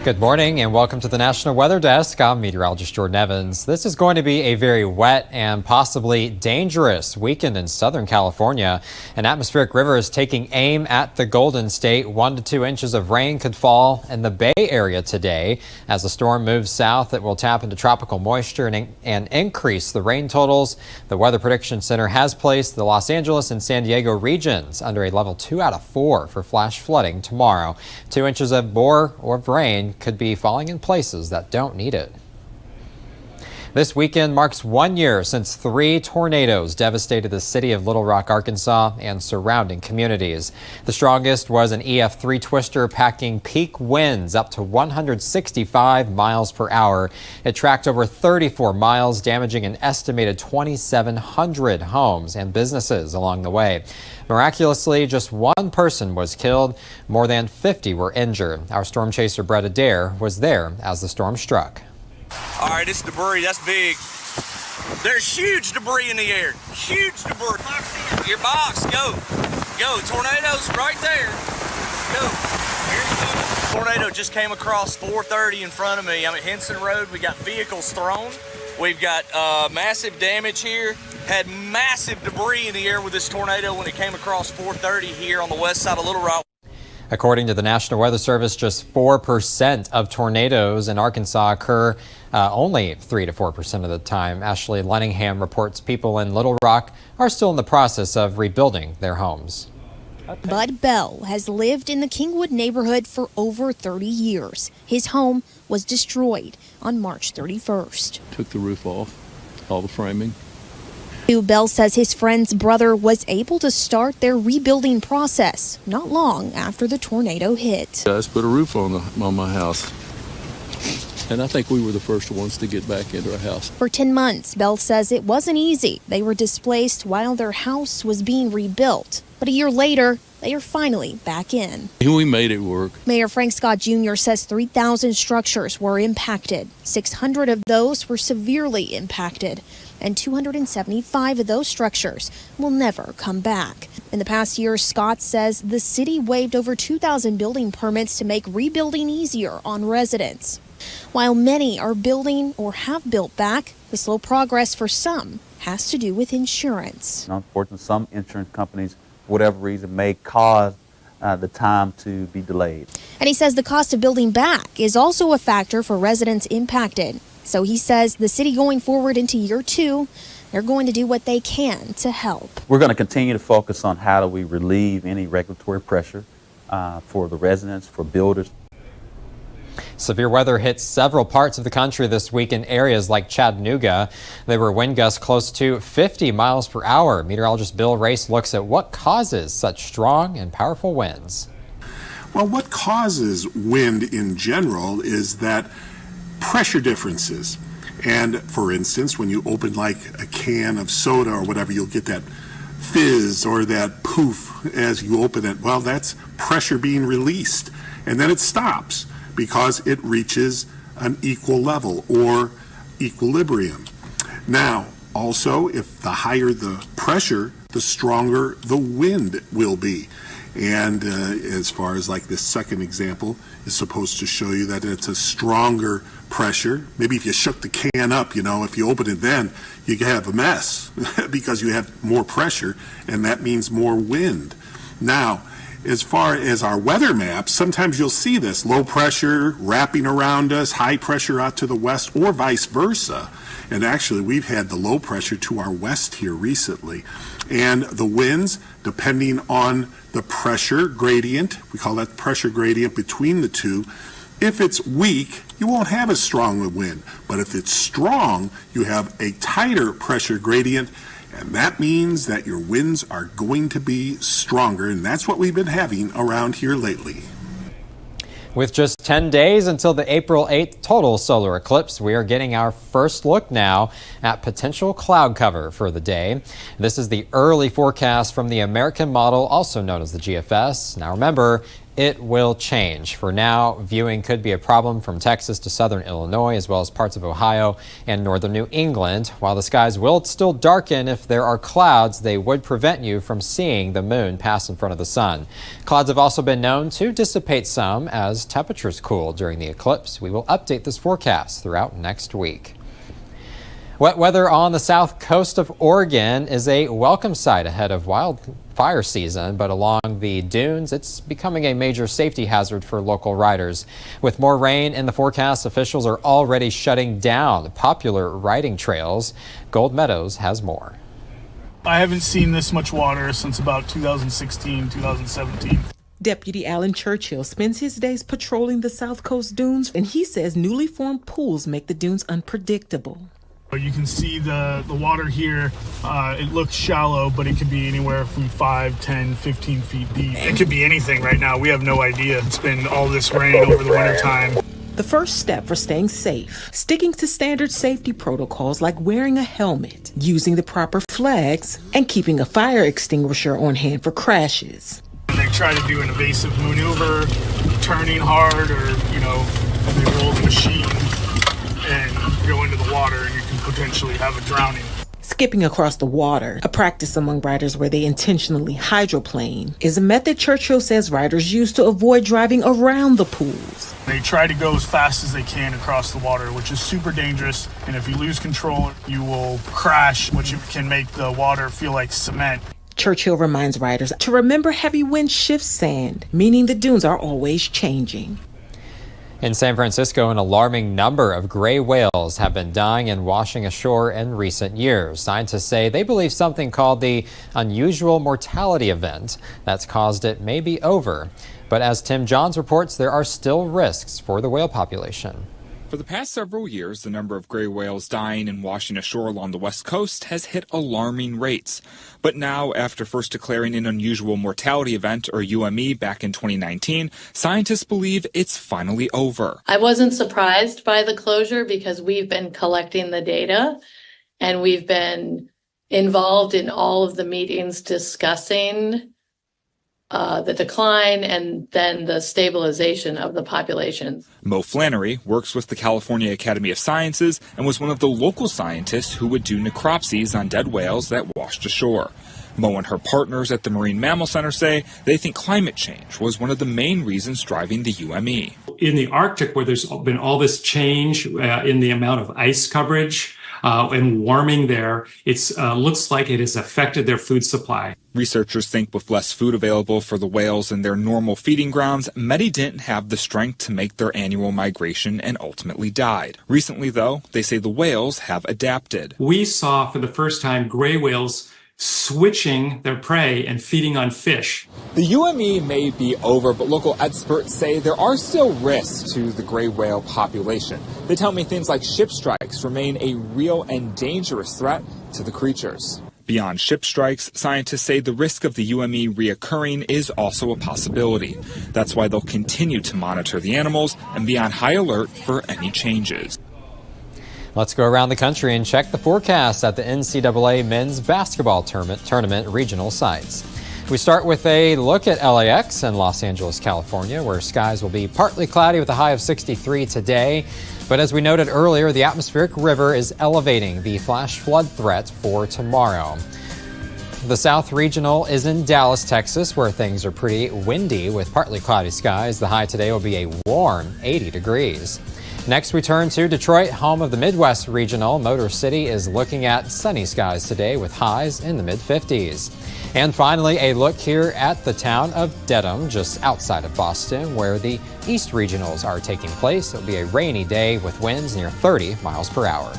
Good morning and welcome to the National Weather Desk. I'm meteorologist Jordan Evans. This is going to be a very wet and possibly dangerous weekend in Southern California. An atmospheric river is taking aim at the Golden State. 1 to 2 inches of rain could fall in the Bay Area today. As the storm moves south, it will tap into tropical moisture and increase the rain totals. The Weather Prediction Center has placed the Los Angeles and San Diego regions under a level 2 out of 4 for flash flooding tomorrow. 2 inches of rain could be falling in places that don't need it. This weekend marks 1 year since 3 tornadoes devastated the city of Little Rock, Arkansas and surrounding communities. The strongest was an EF3 twister packing peak winds up to 165 miles per hour. It tracked over 34 miles, damaging an estimated 2,700 homes and businesses along the way. Miraculously, just 1 person was killed. More than 50 were injured. Our storm chaser Brett Adair was there as the storm struck. All right, this debris, that's big. There's huge debris in the air. Huge debris. Your box, go. Go, tornadoes right there. Go. Here you go. Tornado just came across 430 in front of me. I'm at Henson Road. We got vehicles thrown. We've got massive damage here. Had massive debris in the air with this tornado when it came across 430 here on the west side of Little Rock. According to the National Weather Service, just 4% of tornadoes in Arkansas occur only 3 to 4% of the time. Ashley Lenningham reports people in Little Rock are still in the process of rebuilding their homes. Bud Bell has lived in the Kingwood neighborhood for over 30 years. His home was destroyed on March 31st. Took the roof off, all the framing. Bell says his friend's brother was able to start their rebuilding process not long after the tornado hit. Guys put a roof on my house, and I think we were the first ones to get back into our house. For 10 months, Bell says it wasn't easy. They were displaced while their house was being rebuilt. But a year later, they are finally back in. We made it work. Mayor Frank Scott Jr. says 3,000 structures were impacted. 600 of those were severely impacted, and 275 of those structures will never come back. In the past year, Scott says the city waived over 2,000 building permits to make rebuilding easier on residents. While many are building or have built back, the slow progress for some has to do with insurance. Unfortunately, some insurance companies, for whatever reason, may cause the time to be delayed. And he says the cost of building back is also a factor for residents impacted. So he says the city going forward into year 2, they're going to do what they can to help. We're going to continue to focus on how do we relieve any regulatory pressure for the residents, for builders. Severe weather hit several parts of the country this week in areas like Chattanooga. There were wind gusts close to 50 miles per hour. Meteorologist Bill Race looks at what causes such strong and powerful winds. Well, what causes wind in general is that pressure differences. And for instance, when you open like a can of soda or whatever, you'll get that fizz or that poof as you open it. Well, that's pressure being released. And then it stops because it reaches an equal level or equilibrium. Now, also, if the higher the pressure, the stronger the wind will be. And as far as like this second example is supposed to show you that it's a stronger pressure. Maybe if you shook the can up, if you open it then, you have a mess because you have more pressure, and that means more wind. Now, as far as our weather maps, sometimes you'll see this low pressure wrapping around us, high pressure out to the west, or vice versa. And actually, we've had the low pressure to our west here recently. And the winds, depending on the pressure gradient, we call that pressure gradient between the two. If it's weak, you won't have as strong a wind. But if it's strong, you have a tighter pressure gradient. And that means that your winds are going to be stronger. And that's what we've been having around here lately. With just 10 days until the April 8th total solar eclipse, we are getting our first look now at potential cloud cover for the day. This is the early forecast from the American model, also known as the GFS. Now remember, it will change. For now, viewing could be a problem from Texas to southern Illinois, as well as parts of Ohio and northern New England. While the skies will still darken, if there are clouds, they would prevent you from seeing the moon pass in front of the sun. Clouds have also been known to dissipate some as temperatures cool during the eclipse. We will update this forecast throughout next week. Wet weather on the south coast of Oregon is a welcome sight ahead of wildfire season, but along the dunes, it's becoming a major safety hazard for local riders. With more rain in the forecast, officials are already shutting down popular riding trails. Gold Meadows has more. I haven't seen this much water since about 2016, 2017. Deputy Alan Churchill spends his days patrolling the South Coast dunes, and he says newly formed pools make the dunes unpredictable. You can see the water here. It looks shallow, but it could be anywhere from 5, 10, 15 feet deep. It could be anything right now. We have no idea. It's been all this rain over the winter time. The first step for staying safe, sticking to standard safety protocols like wearing a helmet, using the proper flags, and keeping a fire extinguisher on hand for crashes. They try to do an evasive maneuver, turning hard, or, they roll the machine and go into the water, and you can potentially have a drowning. Skipping across the water, a practice among riders where they intentionally hydroplane, is a method Churchill says riders use to avoid driving around the pools. They try to go as fast as they can across the water, which is super dangerous. And if you lose control, you will crash, which can make the water feel like cement. Churchill reminds riders to remember heavy wind shifts sand, meaning the dunes are always changing. In San Francisco, an alarming number of gray whales have been dying and washing ashore in recent years. Scientists say they believe something called the unusual mortality event that's caused it may be over. But as Tim Johns reports, there are still risks for the whale population. For the past several years, the number of gray whales dying and washing ashore along the West Coast has hit alarming rates. But now, after first declaring an unusual mortality event, or UME, back in 2019, scientists believe it's finally over. I wasn't surprised by the closure because we've been collecting the data and we've been involved in all of the meetings discussing the decline and then the stabilization of the populations. Mo Flannery works with the California Academy of Sciences and was one of the local scientists who would do necropsies on dead whales that washed ashore. Mo and her partners at the Marine Mammal Center say they think climate change was one of the main reasons driving the UME. In the Arctic, where there's been all this change in the amount of ice coverage and warming there, it looks like it has affected their food supply. Researchers think with less food available for the whales in their normal feeding grounds, many didn't have the strength to make their annual migration and ultimately died. Recently, though, they say the whales have adapted. We saw for the first time gray whales switching their prey and feeding on fish. The UME may be over, but local experts say there are still risks to the gray whale population. They tell me things like ship strikes remain a real and dangerous threat to the creatures. Beyond ship strikes, scientists say the risk of the UME reoccurring is also a possibility. That's why they'll continue to monitor the animals and be on high alert for any changes. Let's go around the country and check the forecast at the NCAA men's basketball tournament regional sites. We start with a look at LAX and Los Angeles, California, where skies will be partly cloudy with a high of 63 today. But as we noted earlier, the atmospheric river is elevating the flash flood threat for tomorrow. The South Regional is in Dallas, Texas, where things are pretty windy with partly cloudy skies. The high today will be a warm 80 degrees. Next, we turn to Detroit, home of the Midwest Regional. Motor City is looking at sunny skies today with highs in the mid-50s. And finally, a look here at the town of Dedham, just outside of Boston, where the East Regionals are taking place. It'll be a rainy day with winds near 30 miles per hour.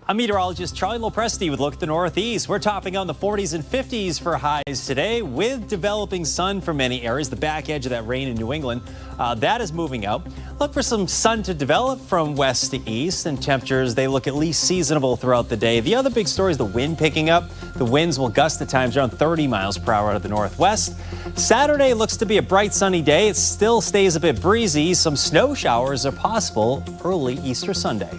I'm meteorologist Charlie Lopresti with a look at the Northeast. We're topping on the 40s and 50s for highs today with developing sun for many areas. The back edge of that rain in New England, that is moving out. Look for some sun to develop from west to east, and temperatures, they look at least seasonable throughout the day. The other big story is the wind picking up. The winds will gust at times around 30 miles per hour out of the northwest. Saturday looks to be a bright sunny day. It still stays a bit breezy. Some snow showers are possible early Easter Sunday.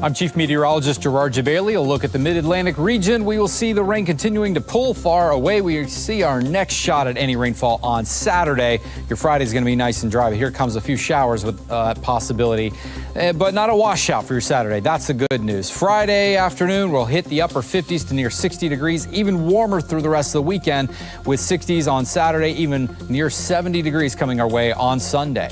I'm Chief Meteorologist Gerard Jabali. A look at the mid-Atlantic region. We will see the rain continuing to pull far away. We see our next shot at any rainfall on Saturday. Your Friday is going to be nice and dry, but here comes a few showers with possibility, but not a washout for your Saturday. That's the good news. Friday afternoon, we'll hit the upper 50s to near 60 degrees, even warmer through the rest of the weekend with 60s on Saturday, even near 70 degrees coming our way on Sunday.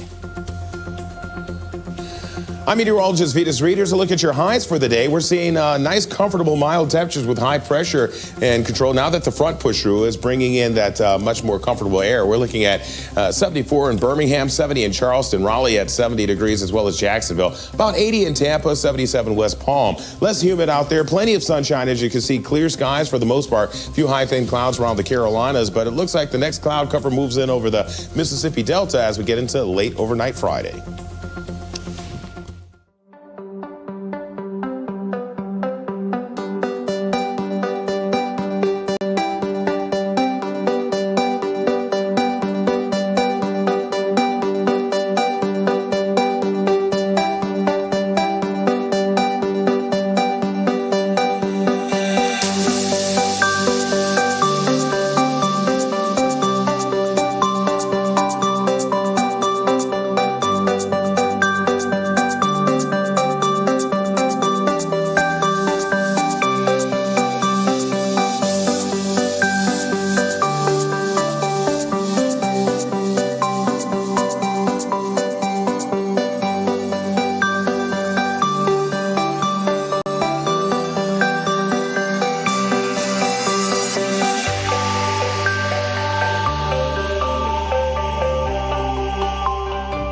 I'm meteorologist Vitas Readers. A look at your highs for the day. We're seeing nice, comfortable, mild temperatures with high pressure and control. Now that the front push through is bringing in that much more comfortable air, we're looking at 74 in Birmingham, 70 in Charleston, Raleigh at 70 degrees, as well as Jacksonville. About 80 in Tampa, 77 West Palm. Less humid out there. Plenty of sunshine, as you can see. Clear skies for the most part. A few high, thin clouds around the Carolinas, but it looks like the next cloud cover moves in over the Mississippi Delta as we get into late overnight Friday.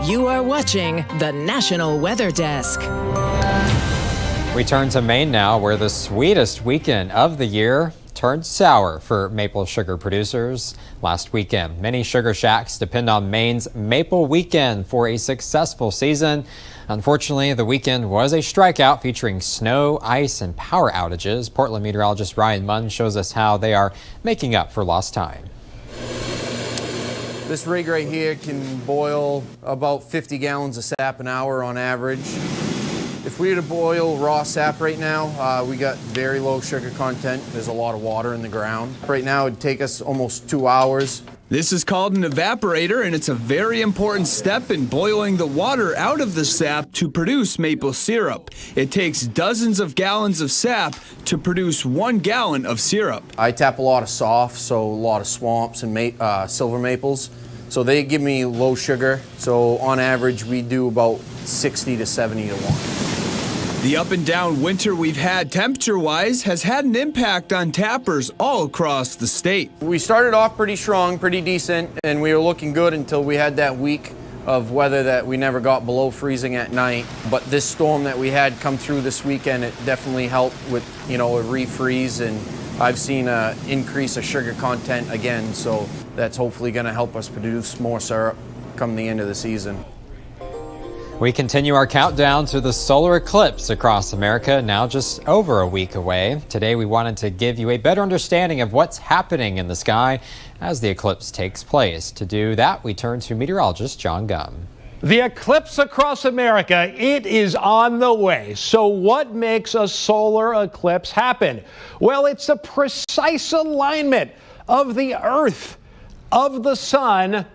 You are watching the National Weather Desk. We turn to Maine now, where the sweetest weekend of the year turned sour for maple sugar producers last weekend. Many sugar shacks depend on Maine's Maple Weekend for a successful season. Unfortunately, the weekend was a strikeout featuring snow, ice, and power outages. Portland meteorologist Ryan Munn shows us how they are making up for lost time. This rig right here can boil about 50 gallons of sap an hour on average. If we were to boil raw sap right now, we got very low sugar content. There's a lot of water in the ground. Right now it'd take us almost 2 hours. This is called an evaporator, and it's a very important step in boiling the water out of the sap to produce maple syrup. It takes dozens of gallons of sap to produce 1 gallon of syrup. I tap a lot of soft, so a lot of swamps and silver maples. So they give me low sugar. So on average, we do about 60 to 70 to 1. The up and down winter we've had temperature-wise has had an impact on tappers all across the state. We started off pretty strong, pretty decent, and we were looking good until we had that week of weather that we never got below freezing at night. But this storm that we had come through this weekend, it definitely helped with, a refreeze, and I've seen an increase of sugar content again, so that's hopefully going to help us produce more syrup come the end of the season. We continue our countdown to the solar eclipse across America, now just over a week away. Today we wanted to give you a better understanding of what's happening in the sky as the eclipse takes place. To do that, we turn to meteorologist John Gum. The eclipse across America, it is on the way. So what makes a solar eclipse happen? Well, it's a precise alignment of the Earth, of the sun,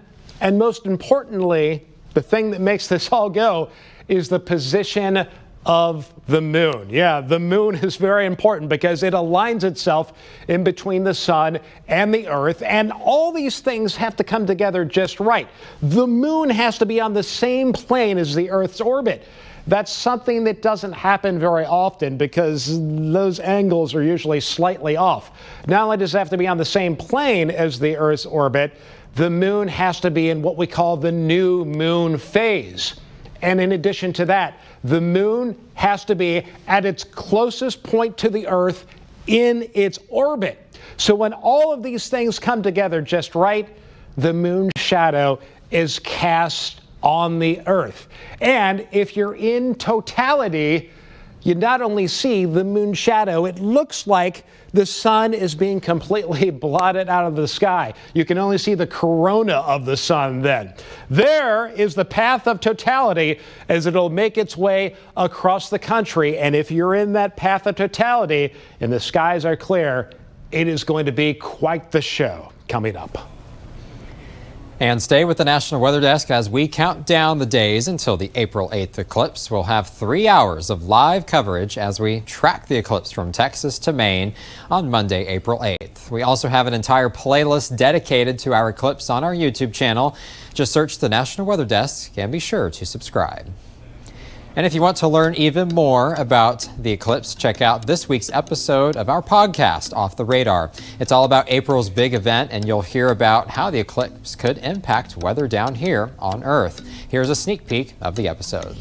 and most importantly, the thing that makes this all go is the position of the moon. Yeah, the moon is very important because it aligns itself in between the sun and the Earth, and all these things have to come together just right. The moon has to be on the same plane as the Earth's orbit. That's something that doesn't happen very often because those angles are usually slightly off. Not only does it have to be on the same plane as the Earth's orbit, the moon has to be in what we call the new moon phase. And in addition to that, the moon has to be at its closest point to the Earth in its orbit. So when all of these things come together just right, the moon shadow is cast on the Earth. And if you're in totality, you not only see the moon shadow, it looks like the sun is being completely blotted out of the sky. You can only see the corona of the sun then. There is the path of totality as it'll make its way across the country. And if you're in that path of totality and the skies are clear, it is going to be quite the show coming up. And stay with the National Weather Desk as we count down the days until the April 8th eclipse. We'll have 3 hours of live coverage as we track the eclipse from Texas to Maine on Monday, April 8th. We also have an entire playlist dedicated to our eclipse on our YouTube channel. Just search the National Weather Desk and be sure to subscribe. And if you want to learn even more about the eclipse, check out this week's episode of our podcast, Off the Radar. It's all about April's big event, and you'll hear about how the eclipse could impact weather down here on Earth. Here's a sneak peek of the episode.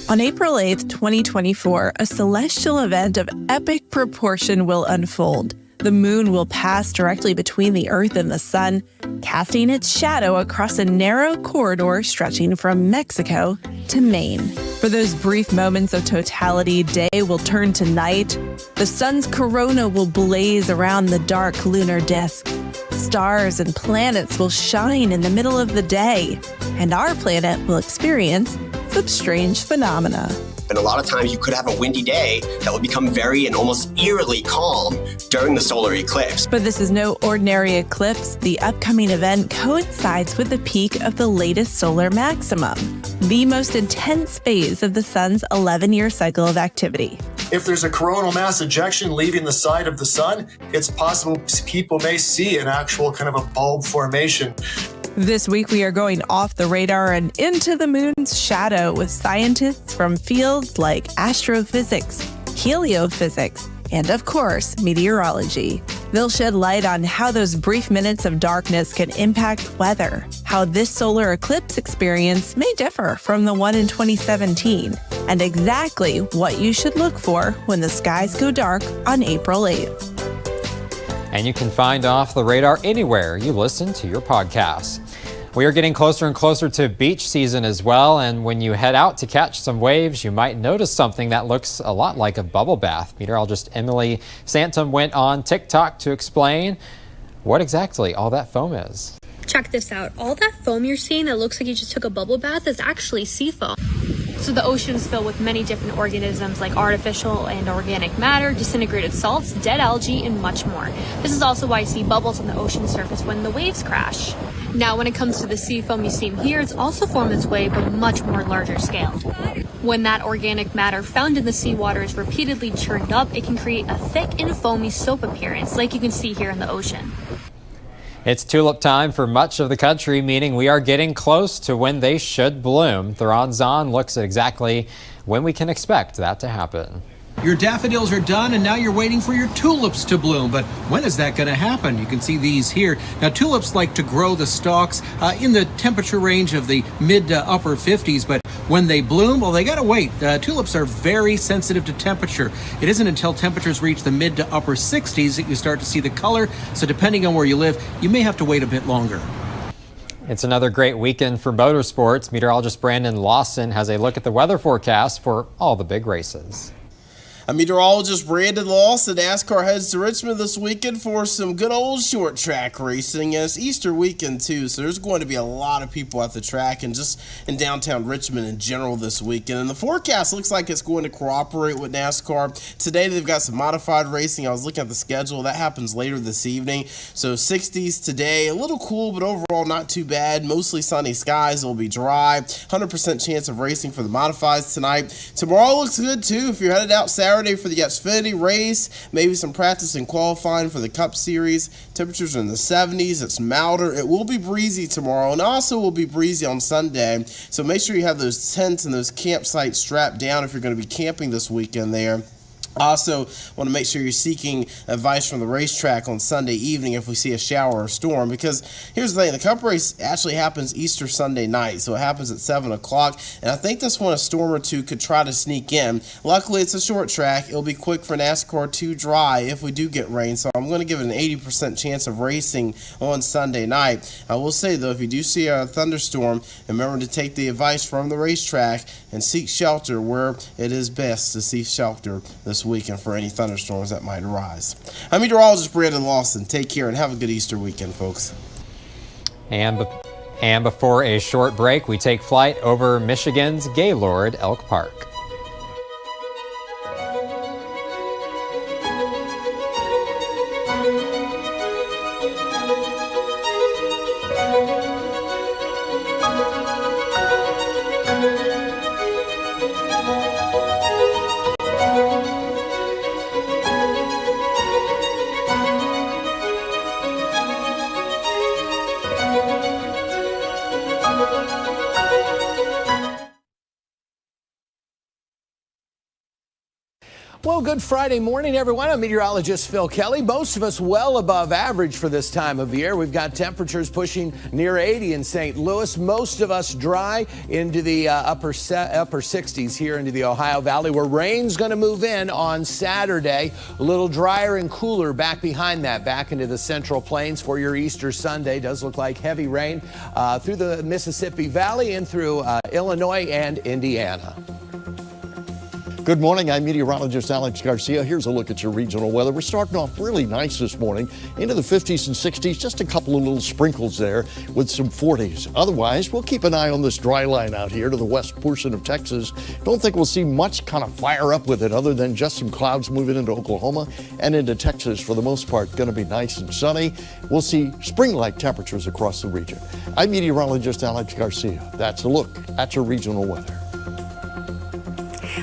On April 8th, 2024, a celestial event of epic proportion will unfold. The moon will pass directly between the Earth and the sun, casting its shadow across a narrow corridor stretching from Mexico to Maine. For those brief moments of totality, day will turn to night. The sun's corona will blaze around the dark lunar disk. Stars and planets will shine in the middle of the day, and our planet will experience some strange phenomena. And a lot of times you could have a windy day that will become very and almost eerily calm during the solar eclipse. But this is no ordinary eclipse. The upcoming event coincides with the peak of the latest solar maximum, the most intense phase of the sun's 11-year cycle of activity. If there's a coronal mass ejection leaving the side of the sun, it's possible people may see an actual kind of a bulb formation. This week, we are going off the radar and into the moon's shadow with scientists from fields like astrophysics, heliophysics, and of course, meteorology. They'll shed light on how those brief minutes of darkness can impact weather, how this solar eclipse experience may differ from the one in 2017, and exactly what you should look for when the skies go dark on April 8th. And you can find Off the Radar anywhere you listen to your podcasts. We are getting closer and closer to beach season as well, and when you head out to catch some waves, you might notice something that looks a lot like a bubble bath. Meteorologist Emily Santum went on TikTok to explain what exactly all that foam is. Check this out. All that foam you're seeing that looks like you just took a bubble bath is actually seafoam. So the ocean's filled with many different organisms like artificial and organic matter, disintegrated salts, dead algae, and much more. This is also why you see bubbles on the ocean surface when the waves crash. Now, when it comes to the seafoam you see here, it's also formed this way, but much more larger scale. When that organic matter found in the seawater is repeatedly churned up, it can create a thick and foamy soap appearance, like you can see here in the ocean. It's tulip time for much of the country, meaning we are getting close to when they should bloom. Theron Zahn looks at exactly when we can expect that to happen. Your daffodils are done, and now you're waiting for your tulips to bloom. But when is that going to happen? You can see these here. Now, tulips like to grow the stalks in the temperature range of the mid to upper 50s, but when they bloom, well, they got to wait. Tulips are very sensitive to temperature. It isn't until temperatures reach the mid to upper 60s that you start to see the color. So depending on where you live, you may have to wait a bit longer. It's another great weekend for motorsports. Meteorologist Brandon Lawson has a look at the weather forecast for all the big races. Meteorologist Brandon Lawson, NASCAR heads to Richmond this weekend for some good old short track racing. And it's Easter weekend too, so there's going to be a lot of people at the track and just in downtown Richmond in general this weekend. And the forecast looks like it's going to cooperate with NASCAR. Today they've got some modified racing. I was looking at the schedule. That happens later this evening. So 60s today, a little cool, but overall not too bad. Mostly sunny skies. It will be dry. 100% chance of racing for the modifieds tonight. Tomorrow looks good too. If you're headed out Saturday for the Xfinity race, maybe some practice and qualifying for the Cup Series. Temperatures are in the 70s. It's milder. It will be breezy tomorrow, and also will be breezy on Sunday. So make sure you have those tents and those campsites strapped down if you're going to be camping this weekend there. Also, want to make sure you're seeking advice from the racetrack on Sunday evening if we see a shower or storm, because here's the thing, the Cup race actually happens Easter Sunday night, so it happens at 7 o'clock, and I think that's when a storm or two could try to sneak in. Luckily, it's a short track. It'll be quick for NASCAR to dry if we do get rain, so I'm going to give it an 80% chance of racing on Sunday night. I will say, though, if you do see a thunderstorm, remember to take the advice from the racetrack and seek shelter where it is best to seek shelter this weekend for any thunderstorms that might arise. I'm meteorologist Brandon Lawson. Take care and have a good Easter weekend, folks. And before a short break, we take flight over Michigan's Gaylord Elk Park. Well, good Friday morning, everyone. I'm meteorologist Phil Kelly. Most of us well above average for this time of year. We've got temperatures pushing near 80 in St. Louis. Most of us dry into the upper 60s here into the Ohio Valley, where rain's going to move in on Saturday. A little drier and cooler back behind that, back into the Central Plains for your Easter Sunday. Does look like heavy rain through the Mississippi Valley and through Illinois and Indiana. Good morning, I'm meteorologist Alex Garcia. Here's a look at your regional weather. We're starting off really nice this morning, into the 50s and 60s, just a couple of little sprinkles there with some 40s. Otherwise, we'll keep an eye on this dry line out here to the west portion of Texas. Don't think we'll see much kind of fire up with it other than just some clouds moving into Oklahoma and into Texas. For the most part, going to be nice and sunny. We'll see spring-like temperatures across the region. I'm meteorologist Alex Garcia. That's a look at your regional weather.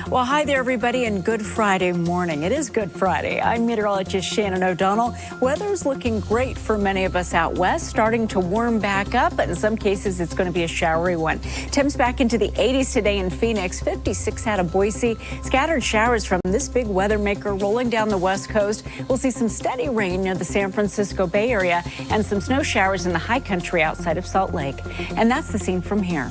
Well, hi there, everybody, and good Friday morning. It is Good Friday. I'm meteorologist Shannon O'Donnell. Weather's looking great for many of us out west, starting to warm back up, but in some cases, it's going to be a showery one. Temps back into the 80s today in Phoenix, 56 out of Boise. Scattered showers from this big weather maker rolling down the west coast. We'll see some steady rain near the San Francisco Bay Area and some snow showers in the high country outside of Salt Lake. And that's the scene from here.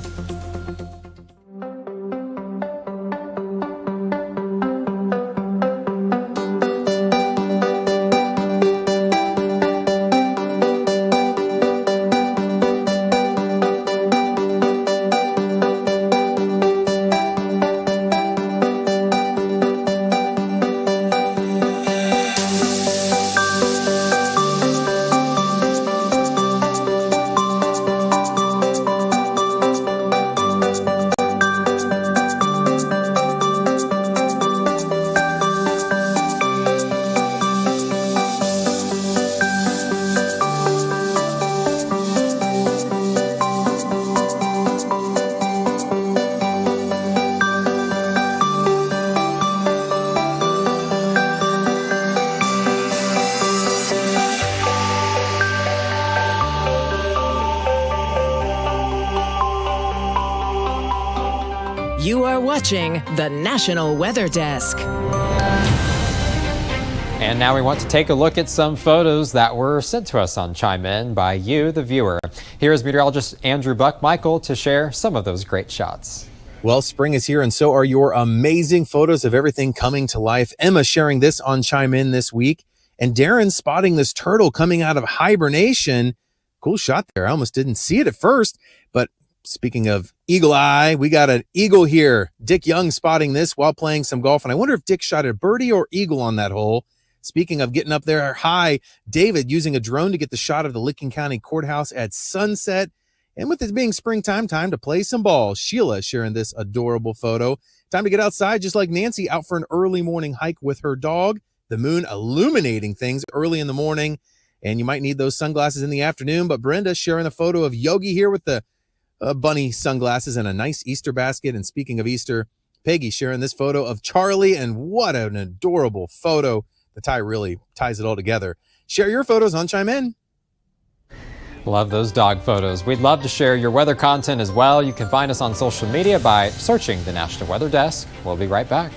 You are watching the National Weather Desk. And now we want to take a look at some photos that were sent to us on Chime In by you, the viewer. Here is meteorologist Andrew Buckmichael to share some of those great shots. Well, spring is here, and so are your amazing photos of everything coming to life. Emma sharing this on Chime In this week, and Darren spotting this turtle coming out of hibernation. Cool shot there. I almost didn't see it at first, but speaking of eagle eye, we got an eagle here. Dick Young spotting this while playing some golf, and I wonder if Dick shot a birdie or eagle on that hole. Speaking of getting up there high, David using a drone to get the shot of the Licking County Courthouse at sunset. And with it being springtime, time to play some ball. Sheila sharing this adorable photo. Time to get outside, just like Nancy, out for an early morning hike with her dog. The moon illuminating things early in the morning, and you might need those sunglasses in the afternoon. But Brenda sharing a photo of Yogi here with the bunny sunglasses and a nice Easter basket. And speaking of Easter, Peggy sharing this photo of Charlie, and what an adorable photo. The tie really ties it all together. Share your photos on Chime In. Love those dog photos. We'd love to share your weather content as well. You can find us on social media by searching the National Weather Desk. We'll be right back.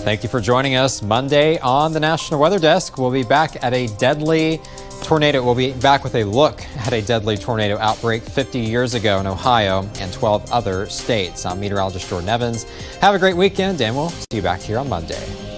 Thank you for joining us. Monday on the National Weather Desk, we'll be back at a deadly tornado. We'll be back with a look at a deadly tornado outbreak 50 years ago in Ohio and 12 other states. I'm meteorologist Jordan Evans. Have a great weekend, and we'll see you back here on Monday.